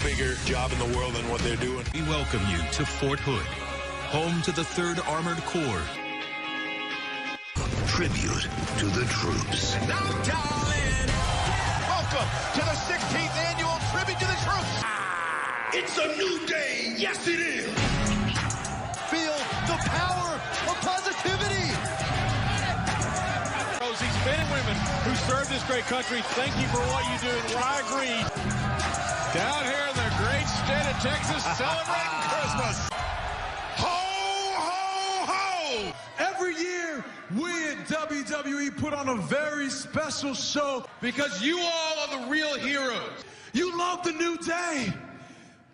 bigger job in the world than what they're doing. We welcome you to Fort Hood, home to the 3rd Armored Corps. Tribute to the troops. Now, darling, welcome to the 16th annual Tribute to the Troops. It's a new day. Yes, it is. Feel the power of positivity. These men and women who serve this great country, thank you for what you do, and I agree. Down here in the great state of Texas, celebrating Christmas. Ho, ho, ho! Every year, we at WWE put on a very special show because you all are the real heroes. You love the new day.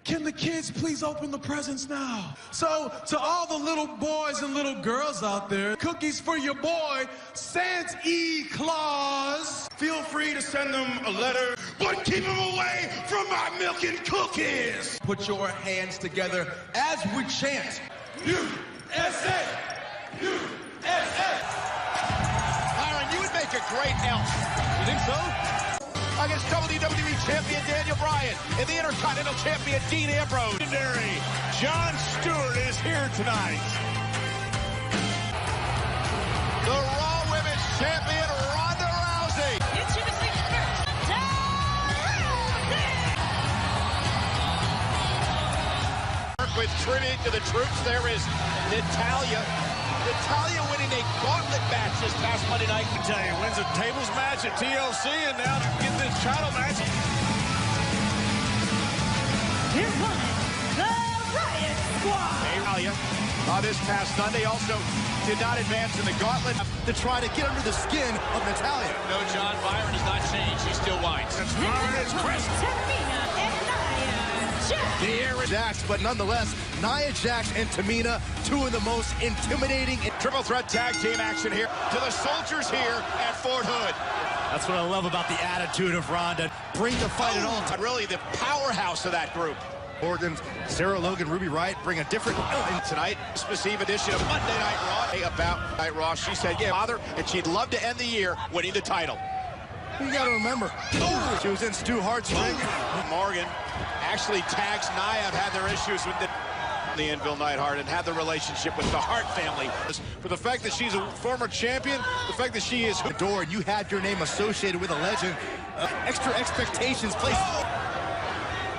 Can the kids please open the presents now? So, to all the little boys and little girls out there, cookies for your boy, Santa Claus. Feel free to send them a letter, but keep them away from my milk and cookies. Put your hands together as we chant, USA! USA! Byron, you would make a great elf. You think so? Against WWE Champion Daniel Bryan and the Intercontinental Champion Dean Ambrose. Legendary Jon Stewart is here tonight. The Raw Women's Champion Ronda Rousey. Introducing first, Rousey. With tribute to the troops, there is Natalya. Natalya winning a gauntlet match this past Monday night. I tell you, wins a tables match at TLC, and now to get this title match. Here comes the Riot Squad. Natalya, this past Sunday, also did not advance in the gauntlet to try to get under the skin of Natalya. No, John, Byron has not changed. He still whines. That's Here comes Tamina and Nia Jax. The air is Jax, but nonetheless, Nia Jax and Tamina, two of the most intimidating triple threat tag team action here to the soldiers here at Fort Hood. That's what I love about the attitude of Ronda. Bring the fight at all time. Really the powerhouse of that group. Morgan, Sarah Logan, Ruby Riott bring a different tonight. Christmas Eve edition of Monday Night Raw. About Night Raw, she said, yeah, father, and she'd love to end the year winning the title. You got to remember, she was in Stu Hart's ring. Morgan actually tags Nia, have had their issues with the Anvil Neidhart and had the relationship with the Hart family. For the fact that she's a former champion, the fact that she is adored, you had your name associated with a legend. Extra expectations placed.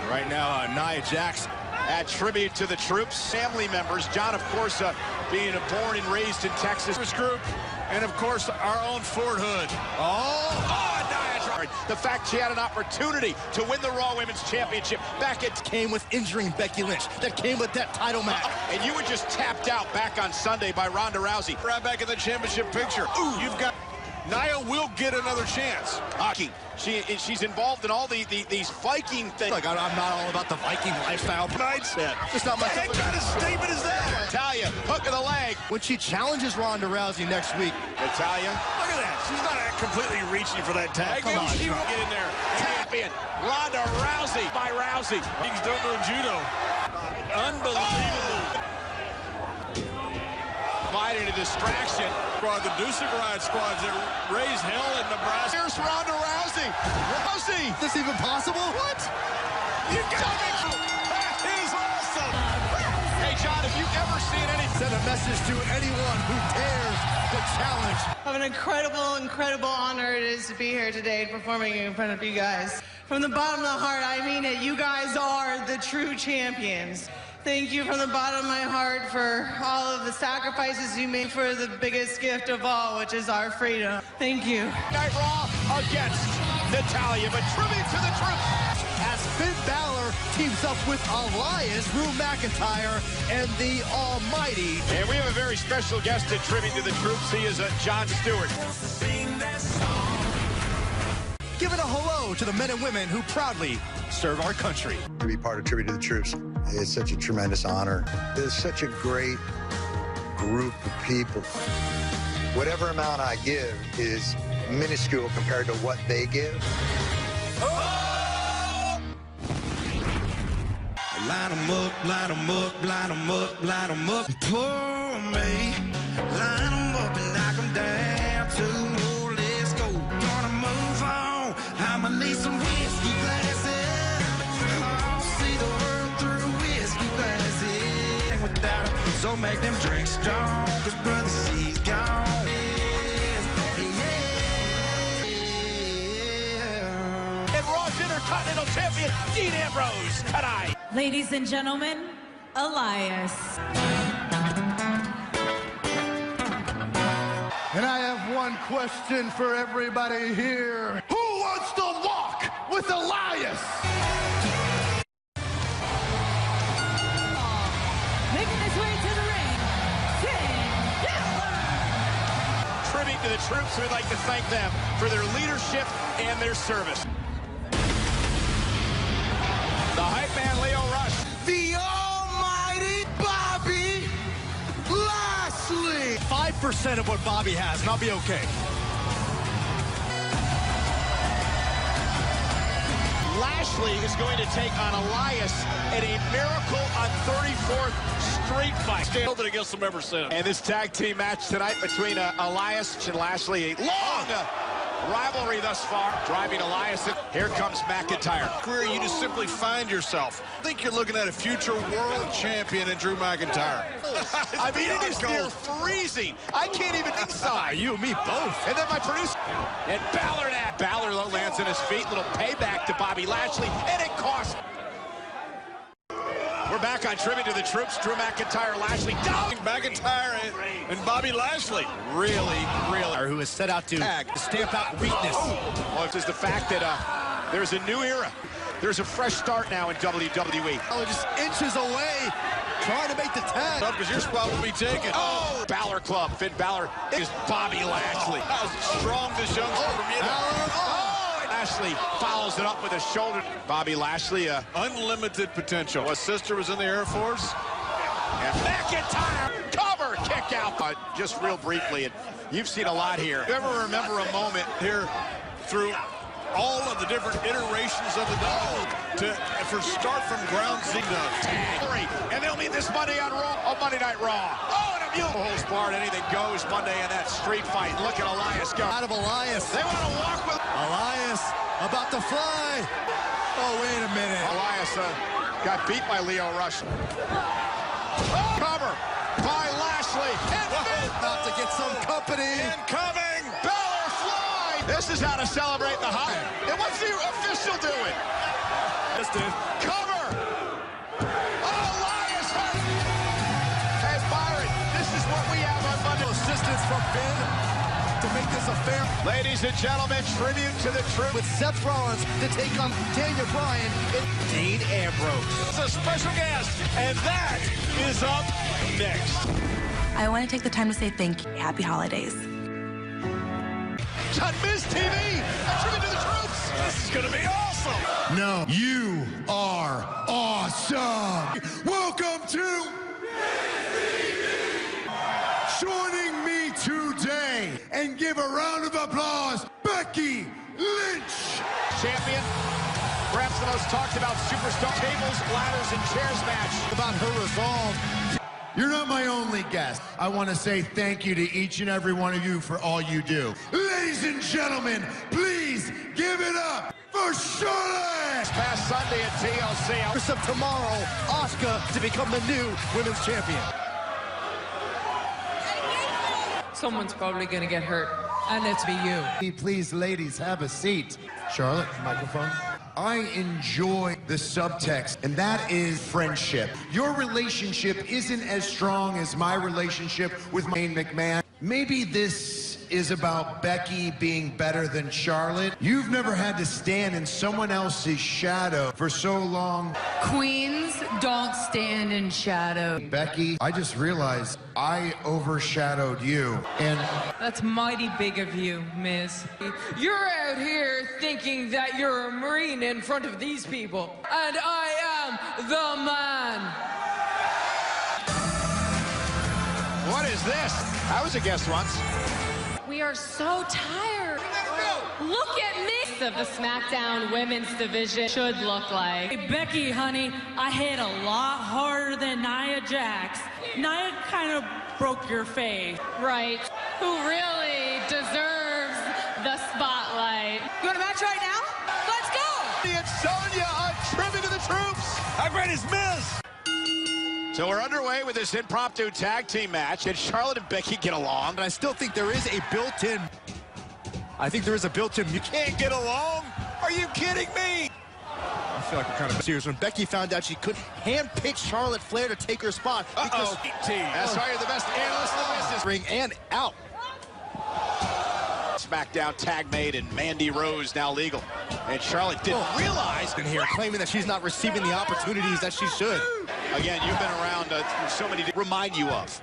Right now, Nia Jax at tribute to the troops, family members. John, of course, being born and raised in Texas. Group, and of course, our own Fort Hood. The fact she had an opportunity to win the Raw Women's Championship back at came with injuring Becky Lynch. That came with that title match. And you were just tapped out back on Sunday by Ronda Rousey. Right back in the championship picture. You've got Nia will get another chance. Hockey. She's involved in all these Viking things. Like, I'm not all about the Viking lifestyle. Mindset. It's not my What kind of statement is that? Natalya, hook of the leg. When she challenges Ronda Rousey next week. Natalya. Look at that. She's not completely reaching for that tag. Come on. She won't get in there. Champion Ronda Rousey by Rousey. He's done no judo. Unbelievable. Fighting a distraction. The Deucer Riot squads that raise hell in Nebraska. Here's Ronda Rousey. Rousey. Is this even possible? What? You got it. That is awesome. Hey, John, have you ever seen any? Send a message to anyone who dares to challenge. What an incredible honor it is to be here today performing in front of you guys. From the bottom of the heart, I mean it. You guys are the true champions. Thank you from the bottom of my heart for all of the sacrifices you made for the biggest gift of all, which is our freedom. Thank you. Night Raw against Natalya, but tribute to the troops. As Finn Balor teams up with Elias, Drew McIntyre, and the Almighty. And we have a very special guest in tribute to the troops. He is Jon Stewart. Giving a hello to the men and women who proudly serve our country. To be part of Tribute to the Troops, it's such a tremendous honor. There's such a great group of people. Whatever amount I give is minuscule compared to what they give. Line 'em up, line 'em up, line 'em up, line 'em up. Pour me, line 'em up and knock 'em down too. Let's go. Gonna move on. I'ma need some whiskey glasses. So make them drinks strong, 'cause brother, she's gone. And Raw's Intercontinental Champion, Dean Ambrose, tonight. Ladies and gentlemen, Elias. And I have one question for everybody here. Who wants to walk with Elias? Making his way to the ring, Tribute to the troops, we'd like to thank them for their leadership and their service. The hype man, Lio Rush. The almighty Bobby Lashley. 5% of what Bobby has, and I'll be okay. Lashley is going to take on Elias in a Miracle on 34th Street fight. Scaled it against them ever since. And this tag team match tonight between Elias and Lashley, a long rivalry thus far. Driving Elias in. Here comes McIntyre. Career, you just simply find yourself. I think you're looking at a future world champion in Drew McIntyre. I mean, it is near freezing. I can't even inside. You and me both. And then my producer. And Balor lands on his feet. Little payback to Bobby Lashley. And it costs. We're back on Tribute to the Troops. Drew McIntyre, Lashley down. McIntyre and Bobby Lashley really. Who has set out to stamp out weakness. Well, it's just the fact that there's a new era. There's a fresh start now in WWE. Oh, just inches away, trying to make the tag. Because your spot will be taken. Oh! Balor Club. Finn Balor is Bobby Lashley. How strong this youngster from you. Lashley follows it up with a shoulder. Bobby Lashley, unlimited potential. His sister was in the Air Force. And McIntyre, cover, kick out. Just real briefly, and you've seen a lot here. You ever remember a moment here through all of the different iterations of the dog for start from ground zero. And they'll meet this Monday on Monday Night Raw. Oh, and a beautiful holds barred. Anything goes Monday in that street fight. Look at Elias go. Out of Elias. They want to walk with Elias about to fly. Oh, wait a minute. Elias got beat by Lio Rush. Cover by Lashley. And about to get some company. Incoming. Balor fly. This is how to celebrate the high. And what's the official doing? This did. Cover. Elias. Hey, Byron, this is what we have on Monday. Assistance from Finn to make this a fair. Ladies and gentlemen, tribute to the Truth. With Seth Rollins to take on Daniel Bryan and Dean Ambrose. It's a special guest, and that is up next. I want to take the time to say thank you. Happy holidays. On Miz TV, a tribute to the Troops. This is going to be awesome. No, you are awesome. Welcome to joining me today, and give a round of applause, Becky Lynch. Champion, perhaps the most talked about superstar tables, ladders, and chairs match. About her resolve. You're not my only guest. I want to say thank you to each and every one of you for all you do. Ladies and gentlemen, please give it up for Charlotte. This past Sunday at TLC. First of tomorrow, Asuka to become the new women's champion. Someone's probably going to get hurt, and it's be you. Please, ladies, have a seat. Charlotte, microphone. I enjoy the subtext, and that is friendship. Your relationship isn't as strong as my relationship with Shane McMahon. Maybe this is about Becky being better than Charlotte. You've never had to stand in someone else's shadow for so long. Queens don't stand in shadow. Becky, I just realized I overshadowed you, and that's mighty big of you, Miz. You're out here thinking that you're a Marine in front of these people, and I am the man. What is this? I was a guest once. We are so tired. Look at me. Of the SmackDown women's division should look like. Hey, Becky, honey, I hit a lot harder than Nia Jax. Nia kind of broke your face. Right. Who really deserves the spotlight. You want a match right now? Let's go! And Sonya on Tribute to the Troops. How great is Miz? So we're underway with this impromptu tag team match. Can Charlotte and Becky get along? And I still think there is a built-in... You can't get along? Are you kidding me? I feel like we're kind of serious. When Becky found out she couldn't handpick Charlotte Flair to take her spot. That's why you're the best analyst in the business. Ring and out. SmackDown tag made and Mandy Rose now legal. And Charlotte didn't realize in here, claiming that she's not receiving the opportunities that she should. Again, you've been around so many to remind you of.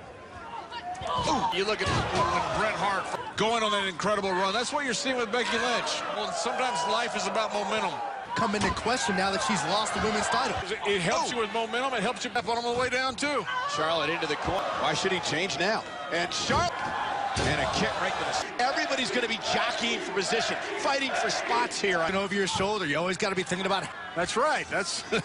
Ooh, you look at when Bret Hart going on that incredible run. That's what you're seeing with Becky Lynch. Well, sometimes life is about momentum. Come into question now that she's lost the women's title. It helps you with momentum. It helps you up on the way down, too. Charlotte into the corner. Why should he change now? And Charlotte. And a kick right to the... Everybody's going to be jockeying for position, fighting for spots here. Over your shoulder, you always got to be thinking about it. That's right. That's a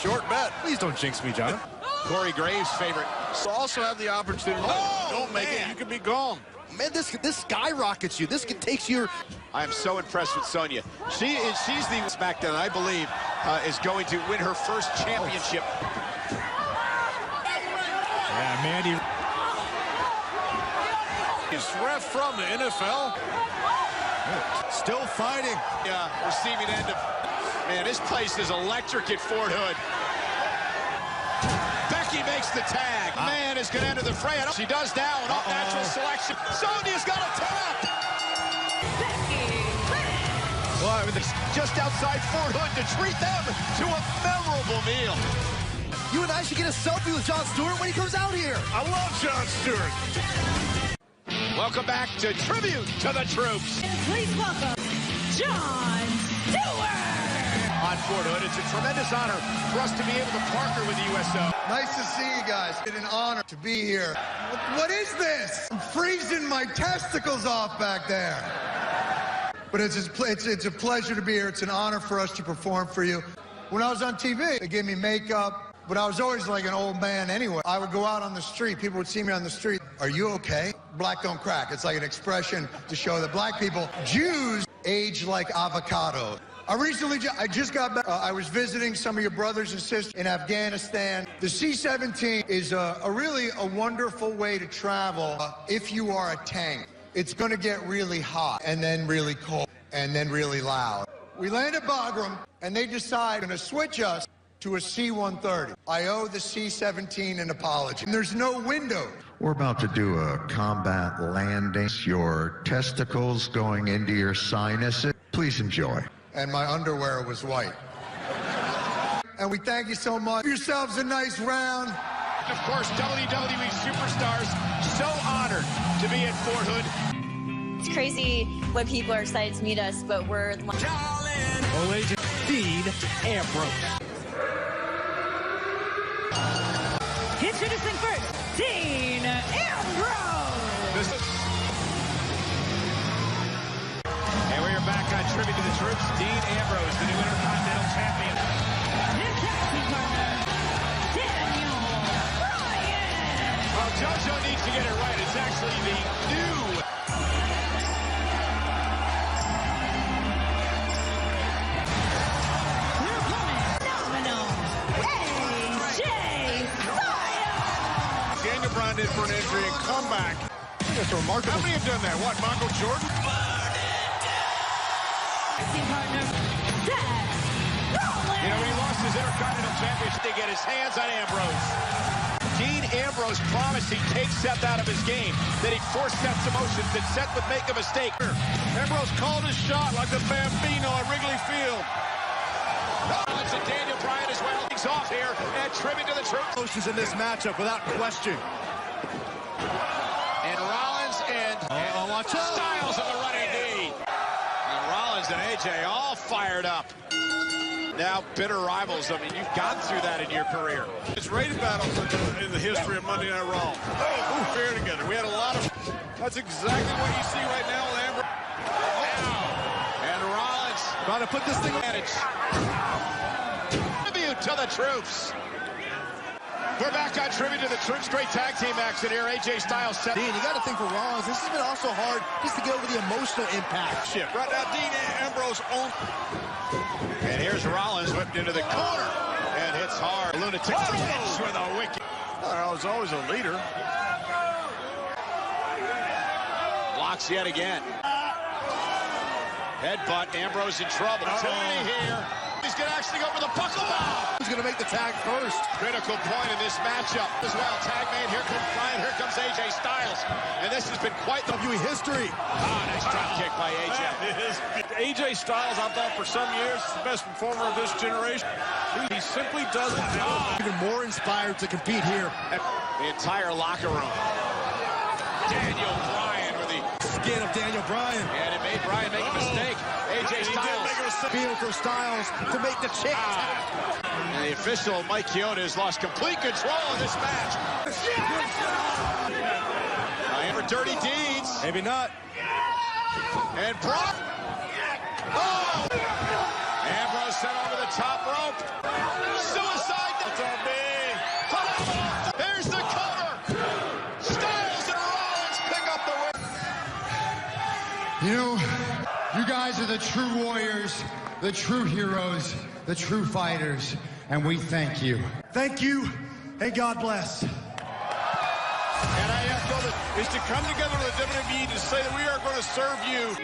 short bet. Please don't jinx me, John. Corey Graves' favorite. So also have the opportunity. Don't make it. You could be gone. Man, this skyrockets you. This takes your... I am so impressed with Sonya. She's the SmackDown, I believe, is going to win her first championship. Yeah, Mandy... He's ref from the NFL. Still fighting. Receiving end of... Man, this place is electric at Fort Hood. Becky makes the tag. Man is going to enter the fray. She does now. An all-natural selection. Sonya's got a tap. Well, I mean, just outside Fort Hood to treat them to a memorable meal. You and I should get a selfie with Jon Stewart when he comes out here. I love Jon Stewart. Welcome back to Tribute to the Troops. Please welcome Jon Stewart. On Fort Hood, it's a tremendous honor for us to be able to partner with the USO. Nice to see you guys. It's an honor to be here. What is this? I'm freezing my testicles off back there. But it's a pleasure to be here. It's an honor for us to perform for you. When I was on TV, they gave me makeup, but I was always like an old man anyway. I would go out on the street. People would see me on the street. Are you okay? Black don't crack. It's like an expression to show that black people, Jews, age like avocado. I just got back. I was visiting some of your brothers and sisters in Afghanistan. The C-17 is really a wonderful way to travel if you are a tank. It's going to get really hot and then really cold and then really loud. We land at Bagram, and they decide to switch us to a C-130. I owe the C-17 an apology. And there's no window. We're about to do a combat landing. Your testicles going into your sinuses. Please enjoy. And my underwear was white. And we thank you so much. Give yourselves a nice round. Of course, WWE superstars, so honored to be at Fort Hood. It's crazy when people are excited to meet us, but we're... Agent Dean Ambrose. Introducing first, Dean Ambrose. And we are back on Tribute to the Troops. Dean Ambrose, the new Intercontinental Champion. His tag team partner, Daniel Bryan. Well, JoJo needs to get it right. It's actually the new... Your opponent, phenomenal, AJ Styles. Daniel Bryan did for an injury and comeback. That's remarkable. How many have done that? What, Michael Jordan? Team partner, Seth Rollins. You know, when he lost his Intercontinental Championship to get his hands on Ambrose. Dean Ambrose promised he'd take Seth out of his game, that he'd force Seth's emotions, that Seth would make a mistake. Ambrose called his shot like the Bambino at Wrigley Field. Rollins and Daniel Bryan as well. He's off here, and Tribute to the Troops. Emotions in this matchup, without question. And Rollins and watch out. Styles on the running knee. And Rollins and AJ all fired up. Now bitter rivals. I mean, you've gone through that in your career. It's rated battle in the history of Monday Night Raw. Oh, fair together. We had a lot of... That's exactly what you see right now with Ambrose. And Rollins trying to put this thing on advantage. Tribute to the Troops. We're back on Tribute to the Troops. Great tag team action here. AJ Styles. Dean, you got to think for Rollins, this has been also hard just to get over the emotional impact. Right now, Dean Ambrose on. And here's Rollins whipped into the corner and hits hard. Lunatic finish with a wicked. I was always a leader. Blocks yet again. Headbutt, Ambrose in trouble. Opportunity here. He's going to actually go for the buckle bomb. He's going to make the tag first. Critical point in this matchup as well. Tag made. Here comes Bryan. Here comes AJ Styles. And this has been quite the WWE history. Nice drop kick by AJ. AJ Styles, I thought for some years, is the best performer of this generation. He simply doesn't do it. Even more inspired to compete here. The entire locker room. Daniel Bryan with the skin of Daniel Bryan. And it made Bryan make a mistake. AJ Styles. Feel for Styles to make the chick tap. And the official, Mike Chioda, has lost complete control of this match. For dirty deeds. Maybe not. And Brock. Oh! Ambrose sent over the top rope. Suicide. That's on me. There's the cover. Styles and Rollins pick up the win. You know, you guys are the true warriors, the true heroes, the true fighters, and we thank you. Thank you, and God bless. And I echo this, is to come together with the WWE to say that we are going to serve you.